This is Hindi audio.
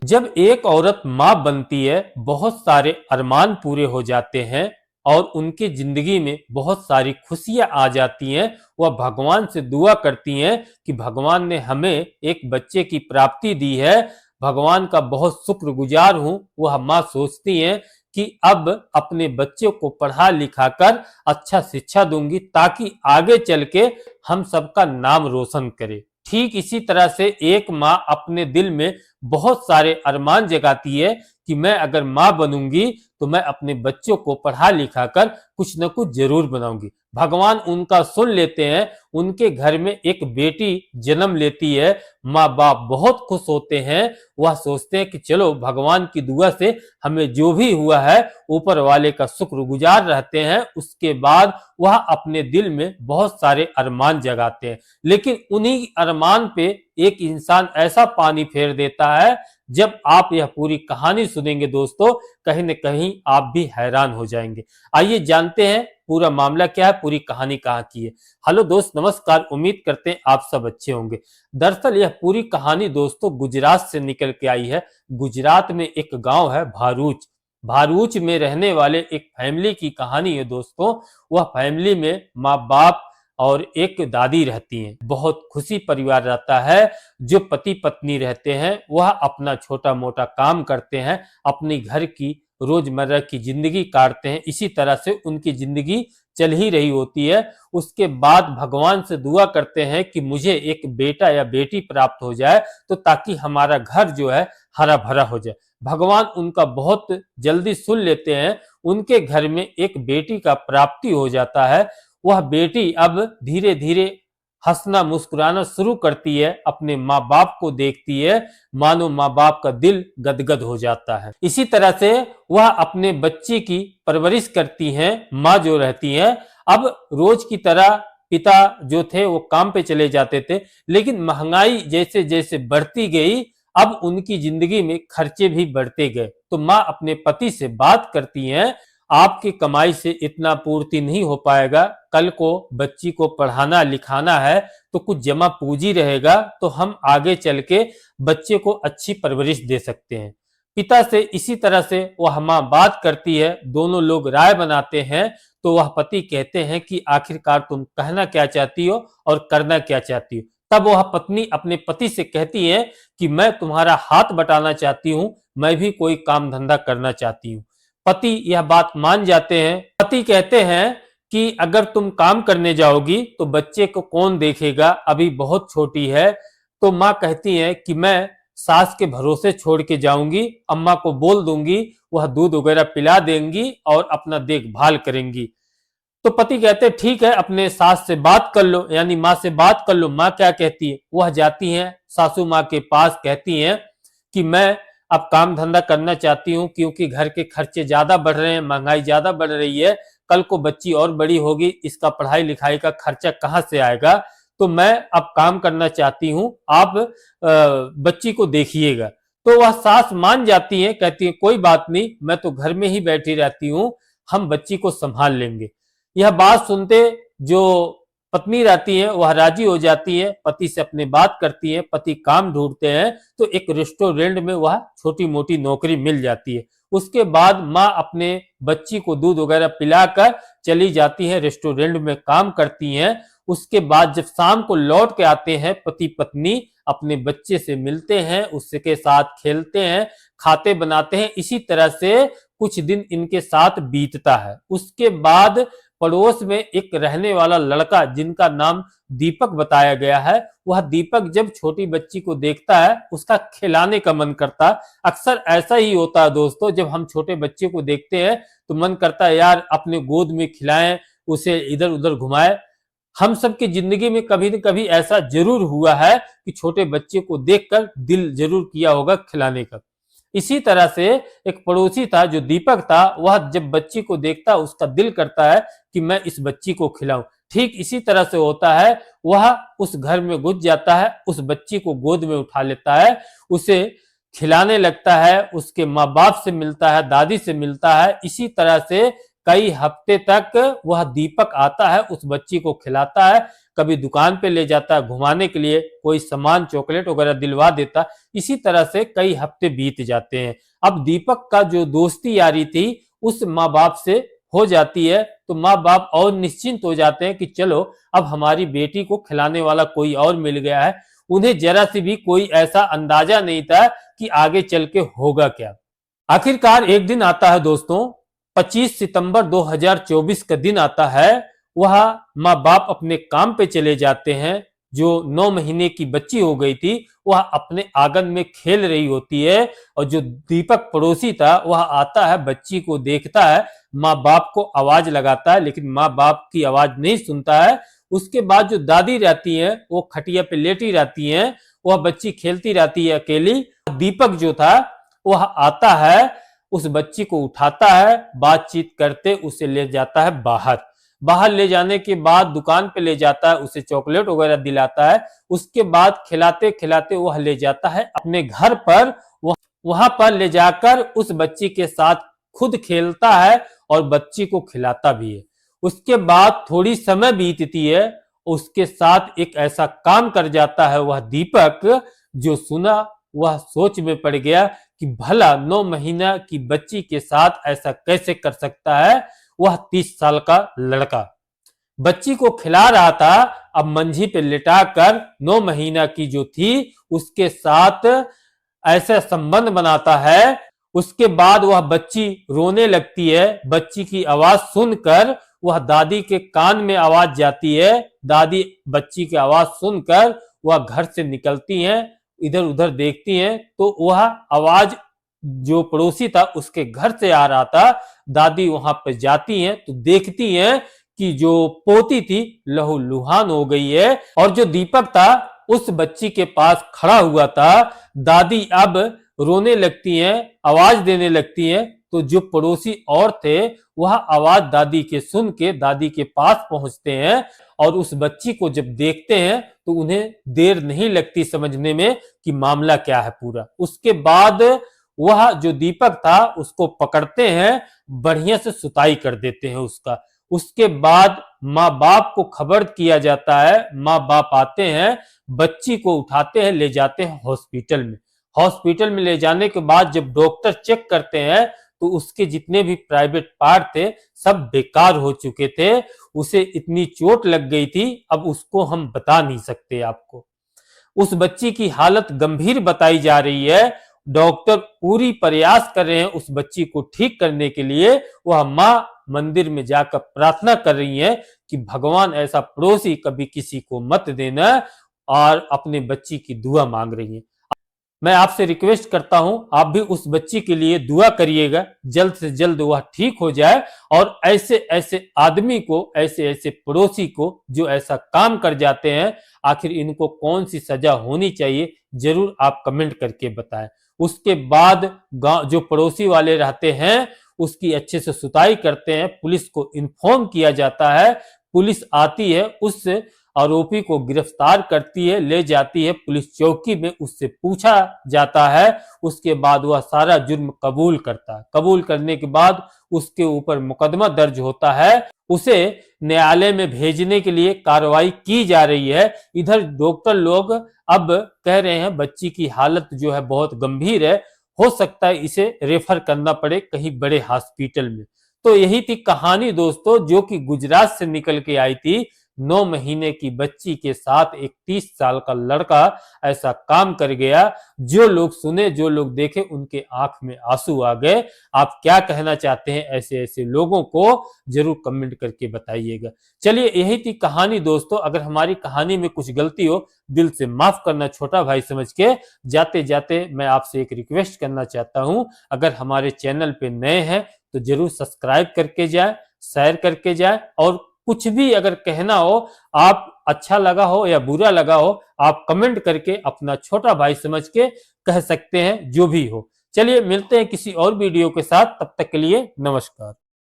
जब एक औरत मां बनती है, बहुत सारे अरमान पूरे हो जाते हैं और उनकी जिंदगी में बहुत सारी खुशियां आ जाती हैं। वह भगवान से दुआ करती हैं कि भगवान ने हमें एक बच्चे की प्राप्ति दी है, भगवान का बहुत शुक्रगुजार हूं। वह मां सोचती हैं कि अब अपने बच्चे को पढ़ा लिखा कर अच्छा शिक्षा दूंगी ताकि आगे चल के हम सबका नाम रोशन करे। ठीक इसी तरह से एक माँ अपने दिल में बहुत सारे अरमान जगाती है कि मैं अगर माँ बनूंगी तो मैं अपने बच्चों को पढ़ा लिखा कर कुछ न कुछ जरूर बनाऊंगी। भगवान उनका सुन लेते हैं, उनके घर में एक बेटी जन्म लेती है। माँ बाप बहुत खुश होते हैं। वह सोचते हैं कि चलो भगवान की दुआ से हमें जो भी हुआ है ऊपर वाले का शुक्रगुजार रहते हैं। उसके बाद वह अपने दिल में बहुत सारे अरमान जगाते हैं, लेकिन उन्हीं अरमान पे एक इंसान ऐसा पानी फेर देता है। जब आप यह पूरी कहानी सुनेंगे दोस्तों, कहीं न कहीं आप भी हैरान हो जाएंगे। आइए जानते हैं पूरा मामला क्या है, पूरी कहानी कहाँ की है। हेलो दोस्त, नमस्कार। उम्मीद करते हैं आप सब अच्छे होंगे। दरअसल यह पूरी कहानी दोस्तों गुजरात से निकल के आई है। गुजरात में एक गांव है भारूच। भारूच में रहने वाले एक फैमिली की कहानी है दोस्तों। वह फैमिली में माँ बाप और एक दादी रहती हैं। बहुत खुशी परिवार रहता है। जो पति पत्नी रहते हैं वह अपना छोटा मोटा काम करते हैं, अपनी घर की रोजमर्रा की जिंदगी काटते हैं। इसी तरह से उनकी जिंदगी चल ही रही होती है। उसके बाद भगवान से दुआ करते हैं कि मुझे एक बेटा या बेटी प्राप्त हो जाए, तो ताकि हमारा घर जो है हरा भरा हो जाए। भगवान उनका बहुत जल्दी सुन लेते हैं। उनके घर में एक बेटी का प्राप्ति हो जाता है। वह बेटी अब धीरे धीरे हंसना मुस्कुराना शुरू करती है, अपने माँ बाप को देखती है, मानो माँ बाप का दिल गदगद हो जाता है। इसी तरह से वह अपने बच्चे की परवरिश करती हैं। माँ जो रहती है, अब रोज की तरह पिता जो थे वो काम पे चले जाते थे, लेकिन महंगाई जैसे जैसे बढ़ती गई, अब उनकी जिंदगी में खर्चे भी बढ़ते गए। तो माँ अपने पति से बात करती हैं, आपकी कमाई से इतना पूर्ति नहीं हो पाएगा, कल को बच्ची को पढ़ाना लिखाना है तो कुछ जमा पूंजी रहेगा, तो हम आगे चल के बच्चे को अच्छी परवरिश दे सकते हैं। पिता से इसी तरह से वह माँ बात करती है, दोनों लोग राय बनाते हैं। तो वह पति कहते हैं कि आखिरकार तुम कहना क्या चाहती हो और करना क्या चाहती हो। तब वह पत्नी अपने पति से कहती है कि मैं तुम्हारा हाथ बटाना चाहती हूँ, मैं भी कोई काम धंधा करना चाहती हूँ। पति यह बात मान जाते हैं। पति कहते हैं कि अगर तुम काम करने जाओगी तो बच्चे को कौन देखेगा, अभी बहुत छोटी है। तो माँ कहती है कि मैं सास के भरोसे छोड़ के जाऊंगी, अम्मा को बोल दूंगी, वह दूध वगैरह पिला देंगी और अपना देखभाल करेंगी। तो पति कहते हैं ठीक है, अपने सास से बात कर लो, यानी माँ से बात कर लो। माँ क्या कहती है, वह जाती हैं सासू माँ के पास, कहती हैं कि मैं अब काम धंधा करना चाहती हूँ, क्योंकि घर के खर्चे ज्यादा बढ़ रहे हैं, महंगाई ज्यादा बढ़ रही है, कल को बच्ची और बड़ी होगी, इसका पढ़ाई लिखाई का खर्चा कहाँ से आएगा। तो मैं अब काम करना चाहती हूँ, आप बच्ची को देखिएगा। तो वह सास मान जाती है, कहती है कोई बात नहीं, मैं तो घर में ही बैठी रहती हूँ, हम बच्ची को संभाल लेंगे। यह बात सुनते जो पत्नी रहती है वह राजी हो जाती है, पति से अपनी बात करती है। पति काम ढूंढते हैं तो एक रेस्टोरेंट में वह छोटी मोटी नौकरी मिल जाती है। उसके बाद माँ अपने बच्ची को दूध वगैरह पिलाकर चली जाती है, रेस्टोरेंट में काम करती हैं। उसके बाद जब शाम को लौट के आते हैं, पति पत्नी अपने बच्चे से मिलते हैं, उसके साथ खेलते हैं, खाते बनाते हैं। इसी तरह से कुछ दिन इनके साथ बीतता है। उसके बाद पड़ोस में एक रहने वाला लड़का जिनका नाम दीपक बताया गया है, वह दीपक जब छोटी बच्ची को देखता है उसका खिलाने का मन करता है। अक्सर ऐसा ही होता है दोस्तों, जब हम छोटे बच्चे को देखते हैं तो मन करता है यार अपने गोद में खिलाएं, उसे इधर उधर घुमाएं। हम सबकी जिंदगी में कभी न कभी ऐसा जरूर हुआ है कि छोटे बच्चे को देखकर दिल जरूर किया होगा खिलाने का। इसी तरह से एक पड़ोसी था जो दीपक था, वह जब बच्ची को देखता उसका दिल करता है कि मैं इस बच्ची को खिलाऊं। ठीक इसी तरह से होता है, वह उस घर में घुस जाता है, उस बच्ची को गोद में उठा लेता है, उसे खिलाने लगता है, उसके माँ बाप से मिलता है, दादी से मिलता है। इसी तरह से कई हफ्ते तक वह दीपक आता है, उस बच्ची को खिलाता है, कभी दुकान पे ले जाता है घुमाने के लिए, कोई सामान चॉकलेट वगैरह दिलवा देता। इसी तरह से कई हफ्ते बीत जाते हैं। अब दीपक का जो दोस्ती यारी थी उस माँ बाप से हो जाती है, तो माँ बाप और निश्चिंत हो जाते हैं कि चलो अब हमारी बेटी को खिलाने वाला कोई और मिल गया है। उन्हें जरा सी भी कोई ऐसा अंदाजा नहीं था कि आगे चल के होगा क्या। आखिरकार एक दिन आता है दोस्तों, 25 सितंबर 2024 का दिन आता है। वह माँ बाप अपने काम पे चले जाते हैं। जो 9 महीने की बच्ची हो गई थी वह अपने आंगन में खेल रही होती है, और जो दीपक पड़ोसी था वह आता है, बच्ची को देखता है, माँ बाप को आवाज लगाता है, लेकिन माँ बाप की आवाज नहीं सुनता है। उसके बाद जो दादी रहती है वो खटिया पे लेटी रहती है, वह बच्ची खेलती रहती है अकेली। दीपक जो था वह आता है, उस बच्ची को उठाता है, बातचीत करते उसे ले जाता है बाहर। बाहर ले जाने के बाद दुकान पे ले जाता है, उसे चॉकलेट वगैरह दिलाता है। उसके बाद खिलाते खिलाते वह ले जाता है अपने घर पर। वहां पर ले जाकर उस बच्ची के साथ खुद खेलता है और बच्ची को खिलाता भी है। उसके बाद थोड़ी समय बीतती है, उसके साथ एक ऐसा काम कर जाता है वह दीपक, जो सुना वह सोच में पड़ गया कि भला 9 महीना की बच्ची के साथ ऐसा कैसे कर सकता है वह 30 साल का लड़का। बच्ची को खिला रहा था, अब मंजी पे लिटाकर 9 महीना की जो थी उसके साथ ऐसा संबंध बनाता है। उसके बाद वह बच्ची रोने लगती है। बच्ची की आवाज सुनकर वह दादी के कान में आवाज जाती है। दादी बच्ची की आवाज सुनकर वह घर से निकलती हैं, इधर उधर देखती हैं, तो वह आवाज जो पड़ोसी था उसके घर से आ रहा था। दादी वहां पर जाती हैं तो देखती हैं कि जो पोती थी लहूलुहान हो गई है, और जो दीपक था उस बच्ची के पास खड़ा हुआ था। दादी अब रोने लगती हैं, आवाज देने लगती हैं, तो जो पड़ोसी और थे वह आवाज दादी के सुन के दादी के पास पहुंचते हैं, और उस बच्ची को जब देखते हैं तो उन्हें देर नहीं लगती समझने में कि मामला क्या है पूरा। उसके बाद वह जो दीपक था उसको पकड़ते हैं, बढ़िया से सुताई कर देते हैं उसका। उसके बाद माँ बाप को खबर किया जाता है, माँ बाप आते हैं, बच्ची को उठाते हैं, ले जाते हैं हॉस्पिटल में। हॉस्पिटल में ले जाने के बाद जब डॉक्टर चेक करते हैं तो उसके जितने भी प्राइवेट पार्ट थे सब बेकार हो चुके थे। उसे इतनी चोट लग गई थी, अब उसको हम बता नहीं सकते आपको। उस बच्ची की हालत गंभीर बताई जा रही है। डॉक्टर पूरी प्रयास कर रहे हैं उस बच्ची को ठीक करने के लिए। वह माँ मंदिर में जाकर प्रार्थना कर रही है कि भगवान ऐसा पड़ोसी कभी किसी को मत देना, और अपने बच्ची की दुआ मांग रही है। मैं आपसे रिक्वेस्ट करता हूं आप भी उस बच्ची के लिए दुआ करिएगा, जल्द से जल्द वह ठीक हो जाए। और ऐसे ऐसे आदमी को, ऐसे ऐसे पड़ोसी को जो ऐसा काम कर जाते हैं, आखिर इनको कौन सी सजा होनी चाहिए जरूर आप कमेंट करके बताएं। उसके बाद गांव जो पड़ोसी वाले रहते हैं उसकी अच्छे से सुताई करते हैं, पुलिस को इन्फॉर्म किया जाता है, पुलिस आती है, उस आरोपी को गिरफ्तार करती है, ले जाती है पुलिस चौकी में, उससे पूछा जाता है। उसके बाद वह सारा जुर्म कबूल करता है। कबूल करने के बाद उसके ऊपर मुकदमा दर्ज होता है, उसे न्यायालय में भेजने के लिए कार्रवाई की जा रही है। इधर डॉक्टर लोग अब कह रहे हैं बच्ची की हालत जो है बहुत गंभीर है, हो सकता है इसे रेफर करना पड़े कहीं बड़े हॉस्पिटल में। तो यही थी कहानी दोस्तों, जो कि गुजरात से निकल के आई थी। 9 महीने की बच्ची के साथ एक 30 साल का लड़का ऐसा काम कर गया। जो लोग सुने, जो लोग देखे, उनके आंख में आंसू आ गए। आप क्या कहना चाहते हैं ऐसे ऐसे लोगों को जरूर कमेंट करके बताइएगा। चलिए यही थी कहानी दोस्तों। अगर हमारी कहानी में कुछ गलती हो दिल से माफ करना छोटा भाई समझ के। जाते जाते मैं आपसे एक रिक्वेस्ट करना चाहता हूं, अगर हमारे चैनल पे नए हैं तो जरूर सब्सक्राइब करके जाए, शेयर करके जाए, और कुछ भी अगर कहना हो, आप अच्छा लगा हो या बुरा लगा हो, आप कमेंट करके अपना छोटा भाई समझ के कह सकते हैं, जो भी हो। चलिए मिलते हैं किसी और वीडियो के साथ, तब तक के लिए नमस्कार।